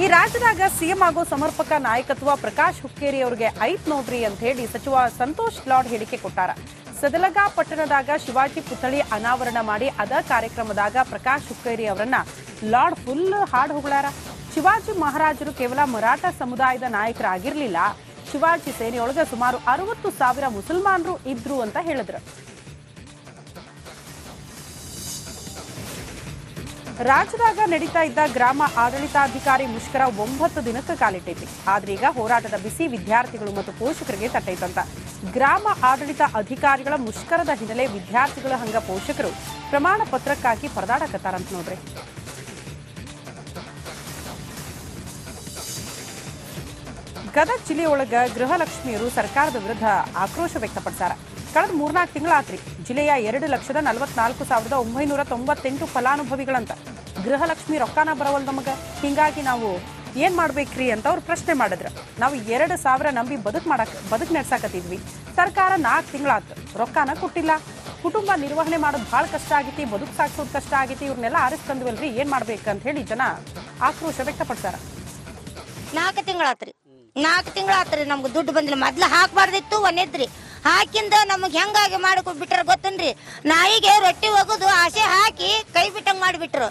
ಈ ರಾಜ್ಯದಾಗ ಸಿಎಂ ಆಗೋ ಸಮರ್ಪಕ ನಾಯಕತ್ವ ಪ್ರಕಾಶ್ ಹುಕ್ಕೇರಿ ಅವರಿಗೆ ಐತ್ ನೋಡ್ರಿ ಅಂತ ಹೇಳಿ ಸಚಿವ ಸಂತೋಷ್ ಲಾಡ್ ಹೇಳಿಕೆ ಕೊಟ್ಟಾರ. ಸದಲಗಾ ಪಟ್ಟಣದಾಗ ಶಿವಾಜಿ ಪುತ್ಥಳಿ ಅನಾವರಣ ಮಾಡಿ ಅದ ಕಾರ್ಯಕ್ರಮದಾಗ ಪ್ರಕಾಶ್ ಹುಕ್ಕೇರಿ ಅವರನ್ನ ಲಾಡ್ ಫುಲ್ ಹಾಡು ಹೊಗಳಾರ. ಶಿವಾಜಿ ಮಹಾರಾಜರು ಕೇವಲ ಮರಾಠ ಸಮುದಾಯದ ನಾಯಕರಾಗಿರ್ಲಿಲ್ಲ, ಶಿವಾಜಿ ಸೇನೆಯೊಳಗೆ ಸುಮಾರು 60,000 ಮುಸಲ್ಮಾನರು ಇದ್ರು ಅಂತ ಹೇಳಿದ್ರು. ರಾಜ್ಯದಾಗ ನಡೀತಾ ಇದ್ದ ಗ್ರಾಮ ಆಡಳಿತಾಧಿಕಾರಿ ಮುಷ್ಕರ 9 ದಿನಕ್ಕೆ ಕಾಲಿಟ್ಟೈತಿ. ಆದ್ರೆ ಈಗ ಹೋರಾಟದ ಬಿಸಿ ವಿದ್ಯಾರ್ಥಿಗಳು ಮತ್ತು ಪೋಷಕರಿಗೆ ತಟ್ಟೈತಂತ. ಗ್ರಾಮ ಆಡಳಿತ ಅಧಿಕಾರಿಗಳ ಮುಷ್ಕರದ ಹಿನ್ನೆಲೆ ವಿದ್ಯಾರ್ಥಿಗಳು ಹಂಗ ಪೋಷಕರು ಪ್ರಮಾಣ ಪತ್ರಕ್ಕಾಗಿ ಪರದಾಡಕತ್ತಾರಂತ ನೋಡ್ರಿ. ಗದಗ ಜಿಲ್ಲೆಯೊಳಗ ಗೃಹಲಕ್ಷ್ಮಿಯರು ಸರ್ಕಾರದ ವಿರುದ್ಧ ಆಕ್ರೋಶ ವ್ಯಕ್ತಪಡಿಸಾರ. ಕಳೆದ 3-4 ತಿಂಗಳಾತ್ರಿ ಜಿಲ್ಲೆಯ 2,44,998 ಫಲಾನುಭವಿಗಳಂತ ಗೃಹಲಕ್ಷ್ಮಿ ರೊಕ್ಕಾನ ಬರವಲ್ ನಮಗ, ಹಿಂಗಾಗಿ ನಾವು ಏನ್ ಮಾಡ್ಬೇಕ್ರಿ ಅಂತ ಅವ್ರು ಪ್ರಶ್ನೆ ಮಾಡಿದ್ರು. ನಾವು 2,000 ನಂಬಿ ಬದುಕು ನಡೆಸಾಕತ್ತಿದ್ವಿ, ಸರ್ಕಾರ 4 ತಿಂಗಳಾತು ರೊಕ್ಕಾನ ಕೊಟ್ಟಿಲ್ಲ, ಕುಟುಂಬ ನಿರ್ವಹಣೆ ಮಾಡೋದು ಬಹಳ ಕಷ್ಟ ಆಗೈತಿ, ಬದುಕು ಸಾಗಿಸೋದು ಕಷ್ಟ ಆಗೈತಿ, ಇವ್ರನ್ನೆಲ್ಲ ಆರಿಸ್ಕೊಂಡ್ವಲ್ರಿ, ಏನ್ ಮಾಡ್ಬೇಕಂತ ಹೇಳಿ ಜನ ಆಕ್ರೋಶ ವ್ಯಕ್ತಪಡ್ತಾರ. 4 ತಿಂಗಳಾತ್ರಿ ನಮ್ಗೆ ದುಡ್ಡು ಬಂದಿಲ್ಲ. ಮೊದ್ಲು ಹಾಕ್ಬಾರ್ದಿತ್ತು, ಒಂದೇದ್ರಿ ಹಾಕಿಂದ ನಮಗ್ ಹೆಂಗಾಗಿ ಮಾಡಿಬಿಟ್ರ ಗೊತ್ತನ್ರಿ. ನಾಯಿಗೆ ರೊಟ್ಟಿ ಹೋಗೋದು ಆಸೆ ಹಾಕಿ ಕೈ ಬಿಟ್ಟಂಗ್ ಮಾಡಿಬಿಟ್ರು.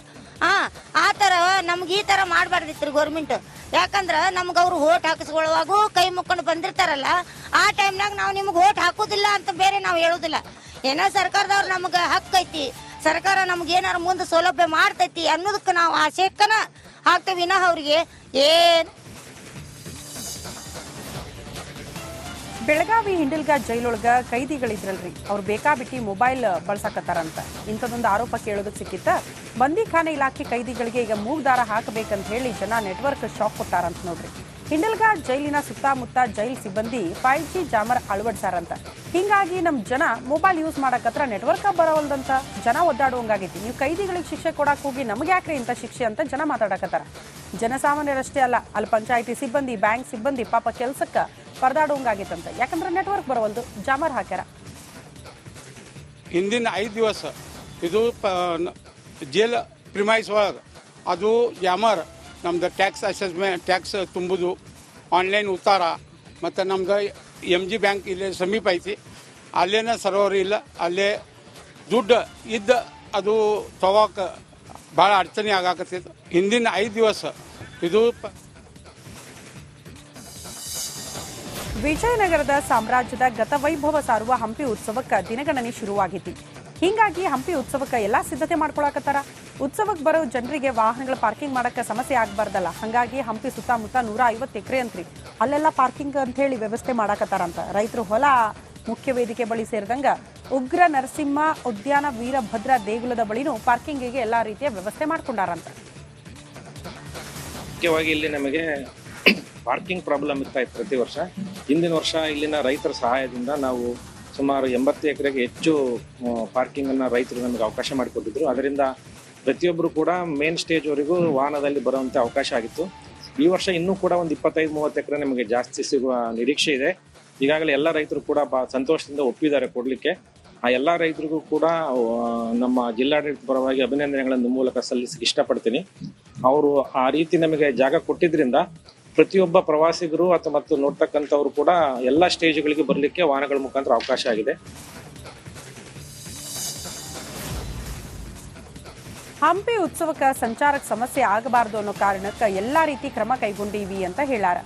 ಆ ತರ ನಮ್ಗೆ ಈ ತರ ಮಾಡ್ಬಾರ್ದಿತ್ರಿ ಗೌರ್ಮೆಂಟ್. ಯಾಕಂದ್ರ ನಮ್ಗ ಅವ್ರು ಓಟ್ ಹಾಕಿಸ್ಕೊಳ್ಳುವಾಗೂ ಕೈ ಮುಕ್ಕೊಂಡು ಬಂದಿರ್ತಾರಲ್ಲ, ಆ ಟೈಮ್ನಾಗ ನಾವು ನಿಮ್ಗೆ ಓಟ್ ಹಾಕೋದಿಲ್ಲ ಅಂತ ಬೇರೆ ನಾವು ಹೇಳುದಿಲ್ಲ. ಏನೋ ಸರ್ಕಾರದವ್ರು ನಮ್ಗ ಹಕ್ಕು ಐತಿ, ಸರ್ಕಾರ ನಮ್ಗೆ ಏನಾರ ಮುಂದೆ ಸೌಲಭ್ಯ ಮಾಡ್ತೈತಿ ಅನ್ನೋದಕ್ಕೆ ನಾವು ಆಸೆಕ್ಕನ ಹಾಕ್ತೇವೆ ವಿನಃ ಅವ್ರಿಗೆ ಏನ್. ಬೆಳಗಾವಿ ಹಿಂಡಲ್ಗಾ ಜೈಲೊಳಗ ಕೈದಿಗಳಿದ್ರಲ್ರಿ, ಅವ್ರು ಬೇಕಾಬಿಟ್ಟಿ ಮೊಬೈಲ್ ಬಳಸಾಕತ್ತಾರಂತ. ಇಂಥದೊಂದು ಆರೋಪ ಕೇಳೋದಕ್ಕೆ ಸಿಕ್ಕಿತ್ತ. ಬಂದಿಖಾನೆ ಇಲಾಖೆ ಕೈದಿಗಳಿಗೆ ಈಗ ಮೂಗ್ದಾರ ಹಾಕಬೇಕಂತ ಹೇಳಿ ಜನ ನೆಟ್ವರ್ಕ್ ಶಾಕ್ ಕೊಟ್ಟಾರಂತ ನೋಡ್ರಿ. ಹಿಂಡಲ್ಗಾ ಜೈಲಿನ ಸುತ್ತಮುತ್ತ ಜೈಲ್ ಸಿಬ್ಬಂದಿ 5G ಜಾಮರ್ ಅಳವಡಿಸಾರಂತ. ಹಿಂಗಾಗಿ ನಮ್ ಜನ ಮೊಬೈಲ್ ಯೂಸ್ ಮಾಡಕತ್ರ ನೆಟ್ವರ್ಕ್ ಬರೋಲ್ದಂತ ಜನ ಒದ್ದಾಡುವಂಗಾಗೈತಿ. ನೀವು ಕೈದಿಗಳಿಗೆ ಶಿಕ್ಷೆ ಕೊಡಕ್ ಹೋಗಿ ನಮ್ಗೆ ಯಾಕ್ರಿ ಇಂಥ ಶಿಕ್ಷೆ ಅಂತ ಜನ ಮಾತಾಡಕತ್ತಾರ. ಜನಸಾಮಾನ್ಯರಷ್ಟೇ ಅಲ್ಲ, ಅಲ್ಲಿ ಪಂಚಾಯಿತಿ ಸಿಬ್ಬಂದಿ, ಬ್ಯಾಂಕ್ ಸಿಬ್ಬಂದಿ ಪಾಪ ಕೆಲ್ಸಕ್ಕ ಪರದಾಡುವಂಗಾಗಿತ್ತಂತ. ಯಾಕಂದ್ರೆ ನೆಟ್ವರ್ಕ್ ಬರೋಲ್ದು, ಜಾಮರ್ ಹಾಕ್ಯಾರ. ಹಿಂದಿನ 5 ದಿವಸ ಇದು ಜೇಲ್ ಪ್ರಿಮೈಸ್ ಒಳಗೆ ಅದು ಜಾಮರ್ ನಮ್ದು ಟ್ಯಾಕ್ಸ್ ಅಸೆಸ್ಮೆಂಟ್, ಟ್ಯಾಕ್ಸ್ ತುಂಬುದು, ಆನ್ಲೈನ್ ಉತ್ತಾರ, ಮತ್ತು ನಮ್ದು MG ಬ್ಯಾಂಕ್ ಇಲ್ಲೇ ಸಮೀಪ ಐತಿ, ಅಲ್ಲೇನ ಸರ್ವರ್ ಇಲ್ಲ, ಅಲ್ಲೇ ದುಡ್ಡು ಇದ್ದ ಅದು ತಗೋಕೆ ಭಾಳ ಅಡಚಣೆ ಆಗಾಕತ್ತಿತ್ತು. ಹಿಂದಿನ 5 ದಿವಸ ಇದು ವಿಜಯನಗರದ ಸಾಮ್ರಾಜ್ಯದ ಗತವೈಭವ ಸಾರುವ ಹಂಪಿ ಉತ್ಸವಕ್ಕೆ ದಿನಗಣನೆ ಶುರುವಾಗೈತಿ. ಹಿಂಗಾಗಿ ಹಂಪಿ ಉತ್ಸವಕ್ಕೆ ಎಲ್ಲಾ ಸಿದ್ಧತೆ ಮಾಡ್ಕೊಳಕತ್ತಾರ. ಉತ್ಸವಕ್ಕೆ ಬರೋ ಜನರಿಗೆ ವಾಹನಗಳ ಪಾರ್ಕಿಂಗ್ ಮಾಡಕ್ಕೆ ಸಮಸ್ಯೆ ಆಗಬಾರ್ದಲ್ಲ, ಹಾಗಾಗಿ ಹಂಪಿ ಸುತ್ತಮುತ್ತ 150 ಎಕರೆ ಅಂತ್ರಿ ಅಲ್ಲೆಲ್ಲ ಪಾರ್ಕಿಂಗ್ ಅಂತ ಹೇಳಿ ವ್ಯವಸ್ಥೆ ಮಾಡಕತ್ತಾರಂತ. ರೈತರು ಹೊಲ ಮುಖ್ಯ ವೇದಿಕೆ ಬಳಿ ಸೇರಿದಂಗ ಉಗ್ರ ನರಸಿಂಹ ಉದ್ಯಾನ ವೀರಭದ್ರ ದೇಗುಲದ ಬಳಿನೂ ಪಾರ್ಕಿಂಗಿಗೆ ಎಲ್ಲಾ ರೀತಿಯ ವ್ಯವಸ್ಥೆ ಮಾಡ್ಕೊಂಡಾರಂತ. ಮುಖ್ಯವಾಗಿ ಇಲ್ಲಿ ನಮಗೆ ಪಾರ್ಕಿಂಗ್ ಪ್ರಾಬ್ಲಮ್ ಇರ್ತಾ ಇತ್ತು ಪ್ರತಿ ವರ್ಷ. ಹಿಂದಿನ ವರ್ಷ ಇಲ್ಲಿನ ರೈತರ ಸಹಾಯದಿಂದ ನಾವು ಸುಮಾರು 80 ಎಕರೆಗೆ ಹೆಚ್ಚು ಪಾರ್ಕಿಂಗ್ ಅನ್ನ ರೈತರು ನಮಗೆ ಅವಕಾಶ ಮಾಡಿಕೊಟ್ಟಿದ್ರು. ಅದರಿಂದ ಪ್ರತಿಯೊಬ್ಬರು ಕೂಡ ಮೇನ್ ಸ್ಟೇಜ್ ವರೆಗೂ ವಾಹನದಲ್ಲಿ ಬರುವಂತೆ ಅವಕಾಶ ಆಗಿತ್ತು. ಈ ವರ್ಷ ಇನ್ನೂ ಕೂಡ ಒಂದು 25-30 ಎಕರೆ ನಮಗೆ ಜಾಸ್ತಿ ಸಿಗುವ ನಿರೀಕ್ಷೆ ಇದೆ. ಈಗಾಗಲೇ ಎಲ್ಲ ರೈತರು ಕೂಡ ಸಂತೋಷದಿಂದ ಒಪ್ಪಿದ್ದಾರೆ ಕೊಡ್ಲಿಕ್ಕೆ. ಆ ಎಲ್ಲ ರೈತರಿಗೂ ಕೂಡ ನಮ್ಮ ಜಿಲ್ಲಾಡಳಿತ ಪರವಾಗಿ ಅಭಿನಂದನೆಗಳನ್ನು ಮೂಲಕ ಸಲ್ಲಿಸಕ್ಕೆ ಇಷ್ಟಪಡ್ತೀನಿ. ಅವರು ಆ ರೀತಿ ನಮಗೆ ಜಾಗ ಕೊಟ್ಟಿದ್ರಿಂದ ಪ್ರತಿಯೊಬ್ಬ ಪ್ರವಾಸಿಗರು ಮತ್ತು ನೋಡ್ತಕ್ಕಂಥವ್ರು ಕೂಡ ಎಲ್ಲ ಸ್ಟೇಜ್ಗಳಿಗೆ ಬರಲಿಕ್ಕೆ ವಾಹನಗಳ ಮುಖಾಂತರ ಅವಕಾಶ ಆಗಿದೆ. ಹಂಪಿ ಉತ್ಸವಕ್ಕೆ ಸಂಚಾರಕ್ಕೆ ಸಮಸ್ಯೆ ಆಗಬಾರದು ಅನ್ನೋ ಕಾರಣಕ್ಕೆ ಎಲ್ಲಾ ರೀತಿ ಕ್ರಮ ಕೈಗೊಂಡೀವಿ ಅಂತ ಹೇಳಾರ.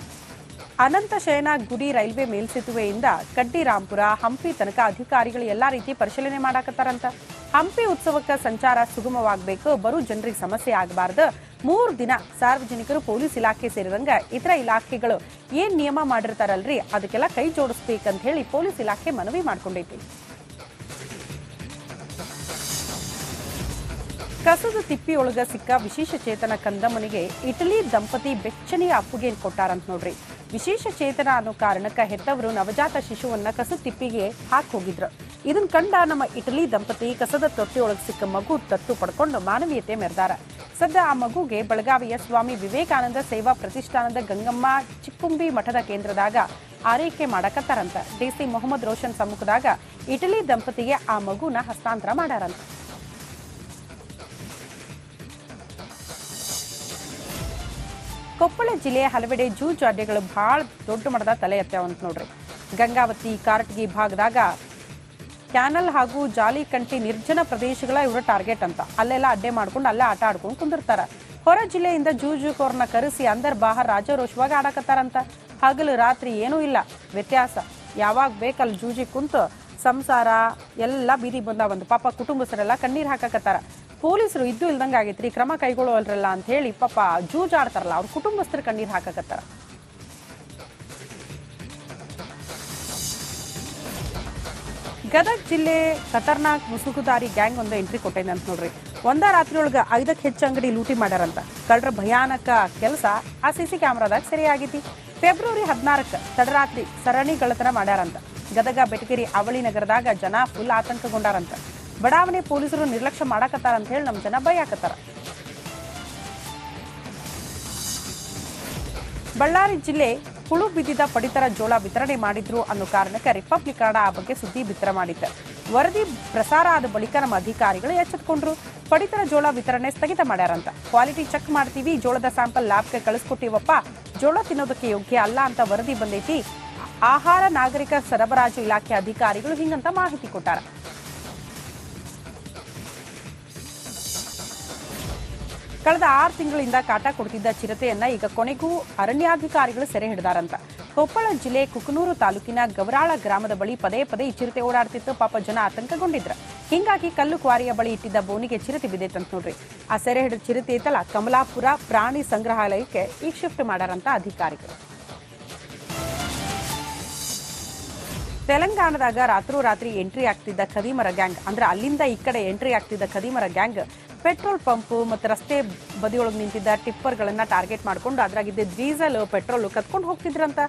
ಅನಂತ ಶಯನ ಗುಡಿ ರೈಲ್ವೆ ಮೇಲ್ಸೇತುವೆಯಿಂದ ಕಡ್ಡಿರಾಂಪುರ ಹಂಪಿ ತನಕ ಅಧಿಕಾರಿಗಳು ಎಲ್ಲಾ ರೀತಿ ಪರಿಶೀಲನೆ ಮಾಡಾಕತ್ತಾರಂತ. ಹಂಪಿ ಉತ್ಸವಕ್ಕೆ ಸಂಚಾರ ಸುಗಮವಾಗಬೇಕು, ಬರೋ ಜನರಿಗೆ ಸಮಸ್ಯೆ ಆಗಬಾರ್ದು. 3 ದಿನ ಸಾರ್ವಜನಿಕರು ಪೊಲೀಸ್ ಇಲಾಖೆ ಸೇರಿದಂಗ ಇತರ ಇಲಾಖೆಗಳು ಏನ್ ನಿಯಮ ಮಾಡಿರ್ತಾರಲ್ರಿ ಅದಕ್ಕೆಲ್ಲ ಕೈ ಜೋಡಿಸ್ಬೇಕಂತ ಹೇಳಿ ಪೊಲೀಸ್ ಇಲಾಖೆ ಮನವಿ ಮಾಡ್ಕೊಂಡೈತಿ. ಕಸದ ತಿಪ್ಪಿಯೊಳಗ ಸಿಕ್ಕ ವಿಶೇಷ ಚೇತನ ಕಂದಮ್ಮನಿಗೆ ಇಟಲಿ ದಂಪತಿ ಬೆಚ್ಚನೆಯ ಅಪ್ಪುಗೆ ಕೊಟ್ಟಾರಂತ ನೋಡ್ರಿ. ವಿಶೇಷ ಚೇತನ ಅನ್ನೋ ಕಾರಣಕ್ಕೆ ಹೆತ್ತವರು ನವಜಾತ ಶಿಶುವನ್ನ ಕಸದ ತಿಪ್ಪಿಗೆ ಹಾಕಿ ಹೋಗಿದ್ರು. ಇದನ್ನ ಕಂಡ ನಮ್ಮ ಇಟಲಿ ದಂಪತಿ ಕಸದ ತೊಟ್ಟಿಯೊಳಗೆ ಸಿಕ್ಕ ಮಗು ದತ್ತು ಪಡ್ಕೊಂಡು ಮಾನವೀಯತೆ ಮೆರೆದಾರ. ಸದ್ಯ ಆ ಮಗುಗೆ ಬೆಳಗಾವಿಯ ಸ್ವಾಮಿ ವಿವೇಕಾನಂದ ಸೇವಾ ಪ್ರತಿಷ್ಠಾನದ ಗಂಗಮ್ಮ ಚಿಕ್ಕುಂಬಿ ಮಠದ ಕೇಂದ್ರದಾಗ ಆರೈಕೆ ಮಾಡಕತ್ತಾರಂತ. DC ಮೊಹಮ್ಮದ್ ರೋಷನ್ ಸಮ್ಮುಖದಾಗ ಇಟಲಿ ದಂಪತಿಗೆ ಆ ಮಗುನ ಹಸ್ತಾಂತರ ಮಾಡಾರಂತ. ಕೊಪ್ಪಳ ಜಿಲ್ಲೆಯ ಹಲವೆಡೆ ಜೂಜು ಅಡ್ಡೆಗಳು ಬಹಳ ದೊಡ್ಡ ಮಟ್ಟದ ತಲೆ ಎತ್ತಾವಂತ ನೋಡ್ರಿ. ಗಂಗಾವತಿ ಕಾರಟಗಿ ಭಾಗದಾಗ ಕ್ಯಾನಲ್ ಹಾಗೂ ಜಾಲಿಕಂಟಿ ನಿರ್ಜನ ಪ್ರದೇಶಗಳ ಇವರ ಟಾರ್ಗೆಟ್ ಅಂತ. ಅಲ್ಲೆಲ್ಲ ಅಡ್ಡೆ ಮಾಡ್ಕೊಂಡು ಅಲ್ಲೇ ಆಟ ಆಡ್ಕೊಂಡು ಕುಂದಿರ್ತಾರ. ಹೊರ ಜಿಲ್ಲೆಯಿಂದ ಜೂಜುಕೋರ್ನ ಕರೆಸಿ ಅಂದರ್ ಬಾಹರ್ ರಾಜರೋಷವಾಗಿ ಆಡಕತ್ತಾರಂತ. ಹಗಲು ರಾತ್ರಿ ಏನೂ ಇಲ್ಲ ವ್ಯತ್ಯಾಸ. ಯಾವಾಗ ಬೇಕಲ್ಲಿ ಜೂಜಿ ಕುಂತು ಸಂಸಾರ ಎಲ್ಲ ಬೀದಿ ಬಂದಾವಂತ. ಪಾಪ ಕುಟುಂಬಸ್ಥರೆಲ್ಲ ಕಣ್ಣೀರು ಹಾಕಕತ್ತಾರ. ಪೊಲೀಸರು ಇದ್ದು ಇಲ್ದಂಗೆ ಆಗೈತ್ರಿ, ಕ್ರಮ ಕೈಗೊಳ್ಳೋಲ್ರಲ್ಲ ಅಂತ ಹೇಳಿ ಪಾಪ ಜೂಜ್ ಆಡ್ತಾರಲ್ಲ ಅವ್ರ ಕುಟುಂಬಸ್ಥರು ಕಣ್ಣೀರು ಹಾಕಕತ್ತಾರ. ಗದಗ ಜಿಲ್ಲೆ ಖತರ್ನಾಕ್ ಮುಸುಗುದಾರಿ ಗ್ಯಾಂಗ್ ಒಂದು ಎಂಟ್ರಿ ಕೊಟ್ಟೈತೆ ಅಂತ ನೋಡ್ರಿ. ಒಂದ ರಾತ್ರಿಯೊಳಗೆ 5ಕ್ಕೆ ಹೆಚ್ಚು ಅಂಗಡಿ ಲೂಟಿ ಮಾಡ್ಯಾರಂತ. ಕಳ್ಳರ ಭಯಾನಕ ಕೆಲಸ ಆ ಸಿಸಿ ಕ್ಯಾಮ್ರಾದಾಗ ಸೆರೆಯಾಗೈತಿ. ಫೆಬ್ರವರಿ 16ಕ್ಕೆ ತಡರಾತ್ರಿ ಸರಣಿ ಗಳತನ ಮಾಡ್ಯಾರಂತ. ಗದಗ ಬೆಟಗೇರಿ ಅವಳಿ ನಗರದಾಗ ಜನ ಫುಲ್ ಆತಂಕಗೊಂಡಾರಂತ. ಬಡಾವಣೆ ಪೊಲೀಸರು ನಿರ್ಲಕ್ಷ್ಯ ಮಾಡಕತ್ತಾರ ಅಂತ ಹೇಳಿ ನಮ್ಮ ಜನ ಭಯಾಕತ್ತಾರ. ಬಳ್ಳಾರಿ ಜಿಲ್ಲೆ ಹುಳು ಬಿದ್ದಿದ್ದ ಪಡಿತರ ಜೋಳ ವಿತರಣೆ ಮಾಡಿದ್ರು ಅನ್ನೋ ಕಾರಣಕ್ಕೆ ರಿಪಬ್ಲಿಕ್ ಕನ್ನಡ ಆ ಬಗ್ಗೆ ಸುದ್ದಿ ಬಿತ್ತರ ಮಾಡಿತ್ತು. ವರದಿ ಪ್ರಸಾರ ಆದ ಬಳಿಕ ನಮ್ಮ ಅಧಿಕಾರಿಗಳು ಎಚ್ಚೆತ್ತುಕೊಂಡ್ರು. ಪಡಿತರ ಜೋಳ ವಿತರಣೆ ಸ್ಥಗಿತ ಮಾಡ್ಯಾರಂತ. ಕ್ವಾಲಿಟಿ ಚೆಕ್ ಮಾಡ್ತೀವಿ, ಜೋಳದ ಸ್ಯಾಂಪಲ್ ಲ್ಯಾಬ್ಗೆ ಕಳಿಸ್ಕೊಟ್ಟಿವಪ್ಪ, ಜೋಳ ತಿನ್ನೋದಕ್ಕೆ ಯೋಗ್ಯ ಅಲ್ಲ ಅಂತ ವರದಿ ಬಂದೈತಿ. ಆಹಾರ ನಾಗರಿಕ ಸರಬರಾಜು ಇಲಾಖೆ ಅಧಿಕಾರಿಗಳು ಹಿಂಗಂತ ಮಾಹಿತಿ ಕೊಟ್ಟಾರ. ಕಳೆದ 6 ತಿಂಗಳಿಂದ ಕಾಟ ಕೊಡ್ತಿದ್ದ ಚಿರತೆಯನ್ನ ಈಗ ಕೊನೆಗೂ ಅರಣ್ಯಾಧಿಕಾರಿಗಳು ಸೆರೆ ಹಿಡಿದಾರಂತ. ಕೊಪ್ಪಳ ಜಿಲ್ಲೆ ಕುಕನೂರು ತಾಲೂಕಿನ ಗವರಾಳ ಗ್ರಾಮದ ಬಳಿ ಪದೇ ಪದೇ ಈ ಚಿರತೆ ಓಡಾಡ್ತಿತ್ತು. ಪಾಪ ಜನ ಆತಂಕಗೊಂಡಿದ್ರ. ಹಿಂಗಾಗಿ ಕಲ್ಲು ಕ್ವಾರಿಯ ಬಳಿ ಇಟ್ಟಿದ್ದ ಬೋನಿಗೆ ಚಿರತೆ ಬಿದ್ದೈತಂತ ನೋಡ್ರಿ. ಆ ಸೆರೆ ಹಿಡಿದ ಚಿರತೆ ಐತಲ್ಲ ಕಮಲಾಪುರ ಪ್ರಾಣಿ ಸಂಗ್ರಹಾಲಯಕ್ಕೆ ಈಗ ಶಿಫ್ಟ್ ಮಾಡಾರಂತ ಅಧಿಕಾರಿಗಳು. ತೆಲಂಗಾಣದಾಗ ರಾತ್ರೋರಾತ್ರಿ ಎಂಟ್ರಿ ಆಗ್ತಿದ್ದ ಖದೀಮರ ಗ್ಯಾಂಗ್, ಅಂದ್ರೆ ಅಲ್ಲಿಂದ ಈ ಕಡೆ ಎಂಟ್ರಿ ಆಗ್ತಿದ್ದ ಖದೀಮರ ಗ್ಯಾಂಗ್ ಪೆಟ್ರೋಲ್ ಪಂಪ್ ಮತ್ತು ರಸ್ತೆ ಬದಿಯೊಳಗೆ ನಿಂತಿದ್ದ ಟಿಪ್ಪರ್ಗಳನ್ನ ಟಾರ್ಗೆಟ್ ಮಾಡಿಕೊಂಡು ಅದ್ರಾಗಿದ್ದ ಡೀಸೆಲ್ ಪೆಟ್ರೋಲ್ ಕತ್ಕೊಂಡು ಹೋಗ್ತಿದ್ರಂತ.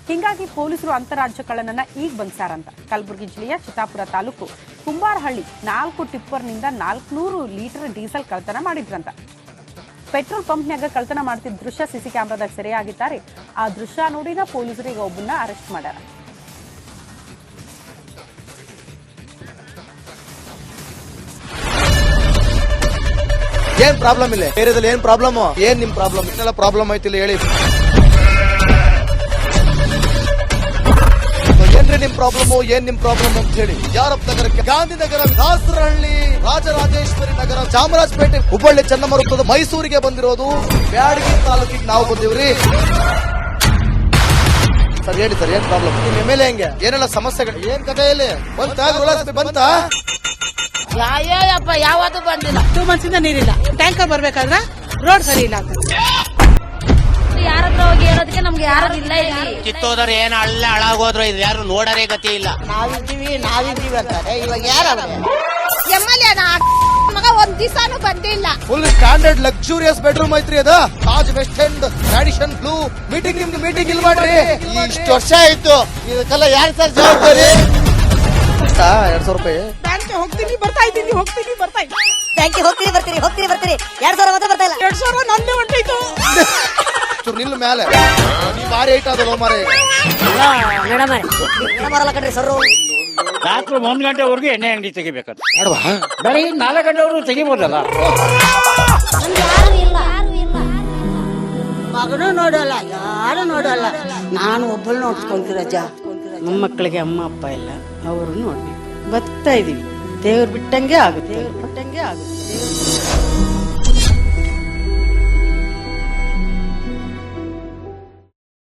ಹಿಂಗಾಗಿ ಪೊಲೀಸರು ಅಂತಾರಾಜ್ಯ ಕಳ್ಳನನ್ನ ಈಗ ಬಂಧಿಸಾರಂತ. ಕಲಬುರಗಿ ಜಿಲ್ಲೆಯ ಚಿತ್ತಾಪುರ ತಾಲೂಕು ಕುಂಬಾರಹಳ್ಳಿ 4 ಟಿಪ್ಪರ್ನಿಂದ 400 ಲೀಟರ್ ಡೀಸೆಲ್ ಕಳ್ತನ ಮಾಡಿದ್ರಂತ. ಪೆಟ್ರೋಲ್ ಪಂಪ್ನ್ಯಾಗ ಕಳ್ತನ ಮಾಡ್ತಿದ್ದ ದೃಶ್ಯ ಸಿಸಿ ಕ್ಯಾಮ್ರಾದಾಗ ಸೆರೆಯಾಗಿದ್ದಾರೆ. ಆ ದೃಶ್ಯ ನೋಡಿನ ಪೊಲೀಸರು ಈಗ ಒಬ್ಬನ್ನ ಅರೆಸ್ಟ್ ಮಾಡ್ಯಾರ. ಏನ್ ಪ್ರಾಬ್ಲಮ್ ಇಲ್ಲ ಏರಿಯಾದಲ್ಲಿ? ಏನ್ ಪ್ರಾಬ್ಲಮ್? ಏನ್ ನಿಮ್ ಪ್ರಾಬ್ಲಮ್? ಇನ್ನೆಲ್ಲ ಪ್ರಾಬ್ಲಮ್ ಐತಿಲ್ಲ ಹೇಳಿ. ಏನ್ರಿ ನಿಮ್ ಪ್ರಾಬ್ಲಮ್? ಏನ್ ನಿಮ್ ಪ್ರಾಬ್ಲಮ್ ಅಂತ ಹೇಳಿ. ಯಾರಪ್ಪ ನಗರಕ್ಕೆ? ಗಾಂಧಿನಗರ, ದಾಸರಹಳ್ಳಿ, ರಾಜರಾಜೇಶ್ವರಿ ನಗರ, ಚಾಮರಾಜಪೇಟೆ, ಹುಬ್ಬಳ್ಳಿ, ಚನ್ನಮ್ಮ ವೃತ್ತದ ಮೈಸೂರಿಗೆ ಬಂದಿರೋದು. ಬ್ಯಾಡಗಿ ತಾಲೂಕಿಗೆ ನಾವು ಬಂದಿವ್ರಿ. ಸರ್ ಹೇಳಿ ಸರ್, ಏನ್ ಪ್ರಾಬ್ಲಮ್? ನಿಮ್ ಎಮ್ಎಲ್ಎ ಹೆಂಗೆ? ಏನೆಲ್ಲ ಸಮಸ್ಯೆಗಳು? ಏನ್ ಕಥೆ ಇಲ್ಲಿ ಬಂತ? ಯಾಯಪ್ಪ ಯಾವತ್ತೂ ಬಂದಿಲ್ಲ. 2 months ಇಂದ ನೀರಿಲ್ಲ. ಟ್ಯಾಂಕರ್ ಬರ್ಬೇಕಾದ್ರೆ ರೋಡ್ ಸರಿ ಇಲ್ಲ ಅಂತ ಯಾರತ್ರ ಹೋಗಿ ಹೇಳೋದಕ್ಕೆ ನಮ್ಗೆ ಯಾರು ಇಲ್ಲ. ಕಿತ್ತೋದ್ರೆ ಏನ್ ಅಲ್ಲ ಹಾಳಾಗೋದ್ರು ಇದು ಯಾರು ನೋಡರೇ ಗತಿ ಇಲ್ಲ. ನಾವಿದ್ದೀವಿ ಅಂತಾರೆ. ಇವಾಗ ಯಾರ ಎಮ್ಎಲ್ಎ ಮಗ ಒಂದ್ ದಿವಸನೂ ಬಂದಿಲ್ಲ. ಫುಲ್ ಸ್ಟ್ಯಾಂಡರ್ಡ್ ಲಕ್ಸುರಿಯಸ್ ಬೆಡ್ರೂಮ್ ಐತ್ರಿ ಅದ. Taj west end tradition blue. Meeting ನಿಮ್ದು ಮೀಟಿಂಗ್ ಇಲ್ಲಿ ಮಾಡ್ರಿ. ಇಷ್ಟು ವರ್ಷ ಆಯ್ತು, ಇದಕ್ಕೆಲ್ಲ ಯಾರು ಸರ್ ಜವಾಬ್ದಾರಿ? 200 ರೂಪಾಯಿ ಹೋಗ್ತೀನಿ ಬರ್ತಾ ಇದ್ದೀನಿ. ಬ್ಯಾಂಕಿಗೆ ಹೋಗ್ತೀರಿ ಬರ್ತೀರಿ 2000 ಮಾತ್ರ ಬರ್ತಾ ಇಲ್ಲ. 2000 ನಂದೇ ಹೊಂಟೈತು. ನಿಲ್ಲ ಮೇಲೆ ಭಾರಿ ಐಟ್ ಅದಲ್ಲ ಮಾರೆ. ಬರಲ್ಲ ಕಣ್ರಿ ಸರ್. ರಾತ್ರಿ 1 ಗಂಟೆವರೆಗೂ ಎಣ್ಣೆ ಅಂಗಡಿ ತೆಗಿಬೇಕಂತ. ಬರೀ 4 ಗಂಟೆವರೆಗೂ ತೆಗಿಬೋದಲ್ಲ. ಮಗನೂ ನೋಡಲ್ಲ, ಯಾರು ನೋಡಲ್ಲ. ನಾನು ಒಬ್ಬಳು ನೋಡ್ಕೊಂತೀರಜ್ಜ. ನಮ್ಮ ಮಕ್ಕಳಿಗೆ ಅಮ್ಮ ಅಪ್ಪ ಇಲ್ಲ, ಅವರು ನೋಡ್ಬೇಕು. ಬರ್ತಾ ಇದೀವಿ. ದೇವ್ರು ಬಿಟ್ಟಂಗೆ ಆಗುತ್ತೆ.